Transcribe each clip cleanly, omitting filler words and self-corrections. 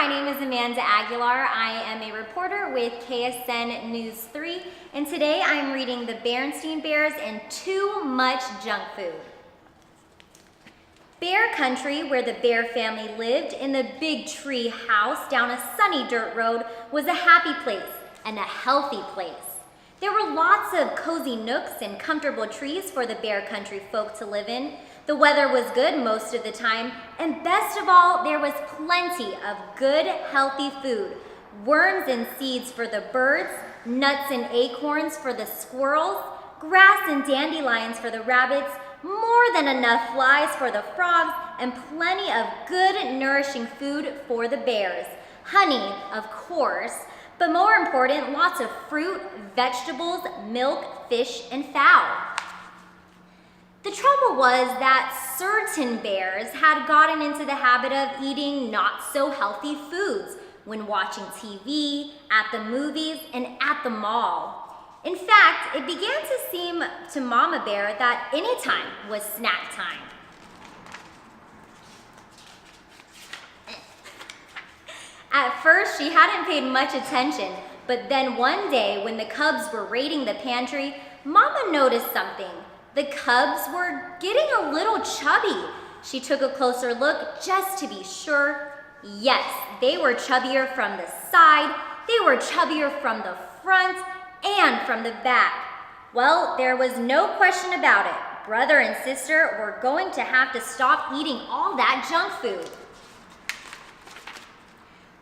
my name is Amanda Aguilar. I am a reporter with KSN News 3, and today I'm reading The Berenstain Bears and Too Much Junk Food. Bear country, where the Bear family lived in the big tree house down a sunny dirt road, was a happy place and a healthy place. There were lots of cozy nooks and comfortable trees for the Bear country folk to live in. The weather was good most of the time, and best of all, there was plenty of good, healthy food. Worms and seeds for the birds, nuts and acorns for the squirrels, grass and dandelions for the rabbits, more than enough flies for the frogs, and plenty of good, nourishing food for the bears. Honey, of course, but more important, lots of fruit, vegetables, milk, fish, and fowl. The trouble was that certain bears had gotten into the habit of eating not so healthy foods when watching TV, at the movies, and at the mall. In fact, it began to seem to Mama Bear that any time was snack time. At first, she hadn't paid much attention, but then one day when the cubs were raiding the pantry, Mama noticed something. The cubs were getting a little chubby. She took a closer look just to be sure. Yes, they were chubbier from the side, they were chubbier from the front, and from the back. Well, there was no question about it. Brother and sister were going to have to stop eating all that junk food.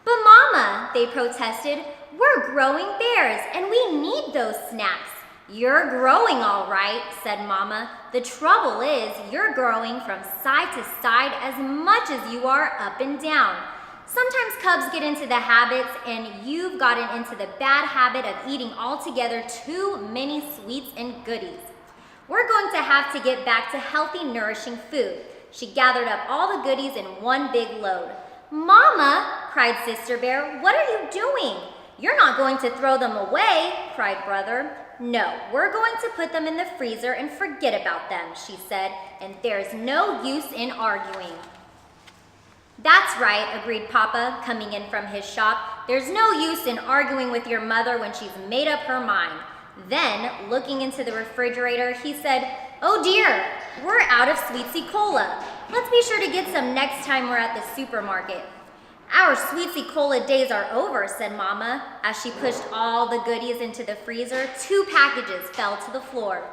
But Mama, they protested, we're growing bears and we need those snacks. You're growing all right, said Mama. The trouble is you're growing from side to side as much as you are up and down. Sometimes cubs get into the habits, and you've gotten into the bad habit of eating altogether too many sweets and goodies. We're going to have to get back to healthy, nourishing food. She gathered up all the goodies in one big load. Mama, cried Sister Bear, what are you doing? You're not going to throw them away, cried Brother. No, we're going to put them in the freezer and forget about them, she said, and there's no use in arguing. That's right, agreed Papa, coming in from his shop. There's no use in arguing with your mother when she's made up her mind. Then, looking into the refrigerator, he said, oh dear, we're out of Sweetsy Cola. Let's be sure to get some next time we're at the supermarket. Our Sweetsy Cola days are over, said Mama. As she pushed all the goodies into the freezer, 2 packages fell to the floor.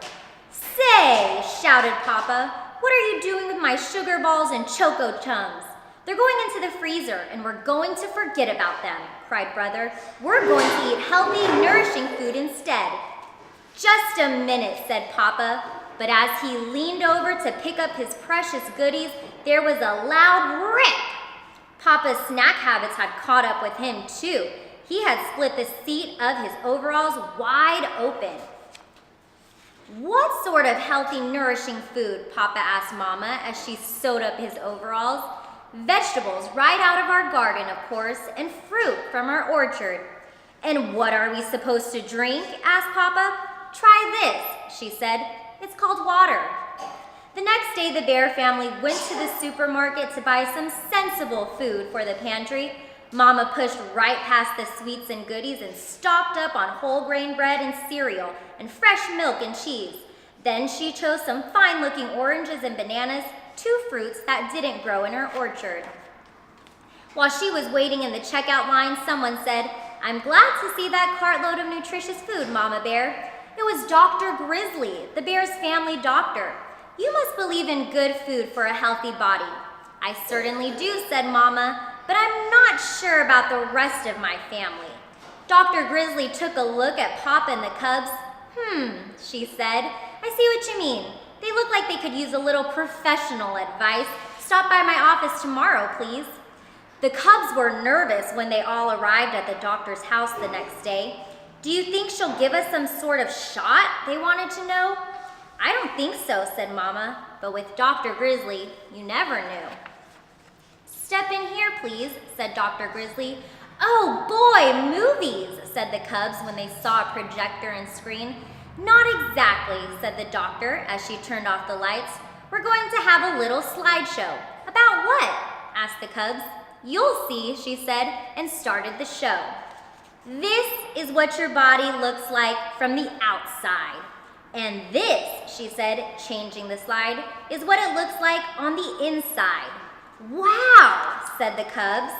Say, shouted Papa, what are you doing with my sugar balls and Choco Chums? They're going into the freezer, and we're going to forget about them, cried Brother. We're going to eat healthy, nourishing food instead. Just a minute, said Papa, but as he leaned over to pick up his precious goodies, there was a loud rip. Papa's snack habits had caught up with him, too. He had split the seat of his overalls wide open. What sort of healthy, nourishing food? Papa asked Mama as she sewed up his overalls. Vegetables right out of our garden, of course, and fruit from our orchard. And what are we supposed to drink? Asked Papa. Try this, she said. It's called water. The next day, the Bear family went to the supermarket to buy some sensible food for the pantry. Mama pushed right past the sweets and goodies and stocked up on whole grain bread and cereal and fresh milk and cheese. Then she chose some fine-looking oranges and bananas, 2 fruits that didn't grow in her orchard. While she was waiting in the checkout line, someone said, I'm glad to see that cartload of nutritious food, Mama Bear. It was Dr. Grizzly, the bear's family doctor. You must believe in good food for a healthy body. I certainly do, said Mama, but I'm not sure about the rest of my family. Dr. Grizzly took a look at Papa and the cubs. She said, I see what you mean. They look like they could use a little professional advice. Stop by my office tomorrow, please. The cubs were nervous when they all arrived at the doctor's house the next day. Do you think she'll give us some sort of shot? They wanted to know. I don't think so, said Mama, but with Dr. Grizzly, you never knew. Step in here, please, said Dr. Grizzly. Oh boy, movies, said the cubs when they saw a projector and screen. Not exactly, said the doctor as she turned off the lights. We're going to have a little slideshow. About what? asked the cubs. You'll see, she said, and started the show. This is what your body looks like from the outside. And this, she said, changing the slide, is what it looks like on the inside. Wow, said the cubs.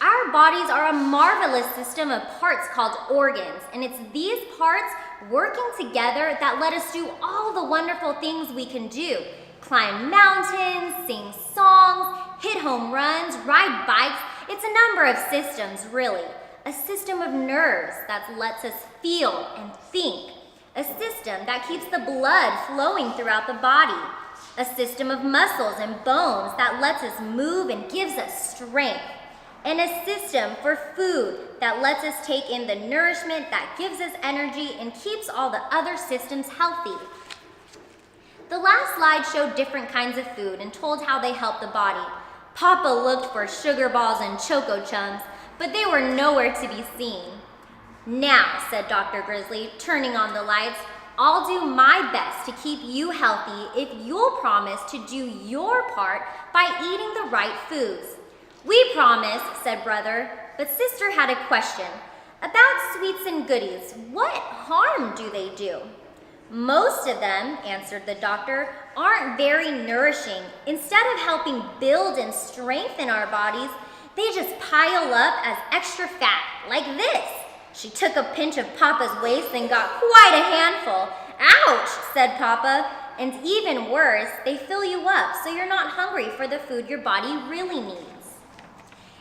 Our bodies are a marvelous system of parts called organs, and it's these parts working together that let us do all the wonderful things we can do. Climb mountains, sing songs, hit home runs, ride bikes. It's a number of systems, really. A system of nerves that lets us feel and think. A system that keeps the blood flowing throughout the body. A system of muscles and bones that lets us move and gives us strength. And a system for food that lets us take in the nourishment that gives us energy and keeps all the other systems healthy. The last slide showed different kinds of food and told how they help the body. Papa looked for sugar balls and Choco Chums, but they were nowhere to be seen. Now, said Dr. Grizzly, turning on the lights, I'll do my best to keep you healthy if you'll promise to do your part by eating the right foods. We promise, said Brother, but Sister had a question. About sweets and goodies, what harm do they do? Most of them, answered the doctor, aren't very nourishing. Instead of helping build and strengthen our bodies, they just pile up as extra fat, like this. She took a pinch of Papa's waist and got quite a handful. Ouch, said Papa. And even worse, they fill you up so you're not hungry for the food your body really needs.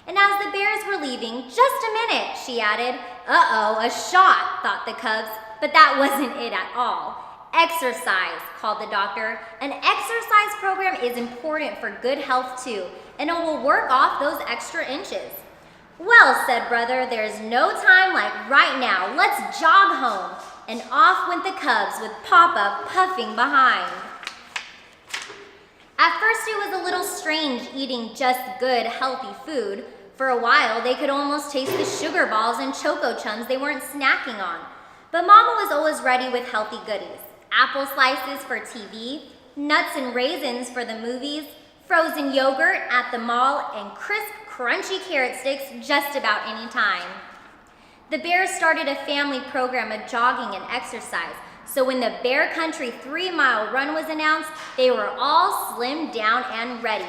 And as the bears were leaving, just a minute, she added. Uh-oh, a shot, thought the cubs, but that wasn't it at all. Exercise, called the doctor. An exercise program is important for good health too, and it will work off those extra inches. Well, said Brother, there's no time like right now. Let's jog home. And off went the cubs with Papa puffing behind. At first it was a little strange eating just good, healthy food. For a while, they could almost taste the sugar balls and Choco Chums they weren't snacking on. But Mama was always ready with healthy goodies. Apple slices for TV, nuts and raisins for the movies, frozen yogurt at the mall, and crisp, crunchy carrot sticks just about any time. The Bears started a family program of jogging and exercise, so when the Bear Country 3-mile run was announced, they were all slimmed down and ready.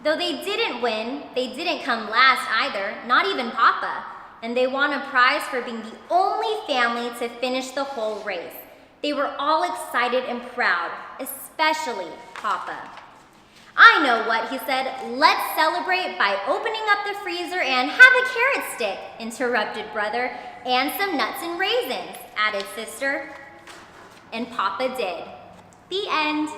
Though they didn't win, they didn't come last either, not even Papa, and they won a prize for being the only family to finish the whole race. They were all excited and proud, especially Papa. I know what, he said. Let's celebrate by opening up the freezer and have a carrot stick, interrupted Brother, and some nuts and raisins, added Sister. And Papa did. The end.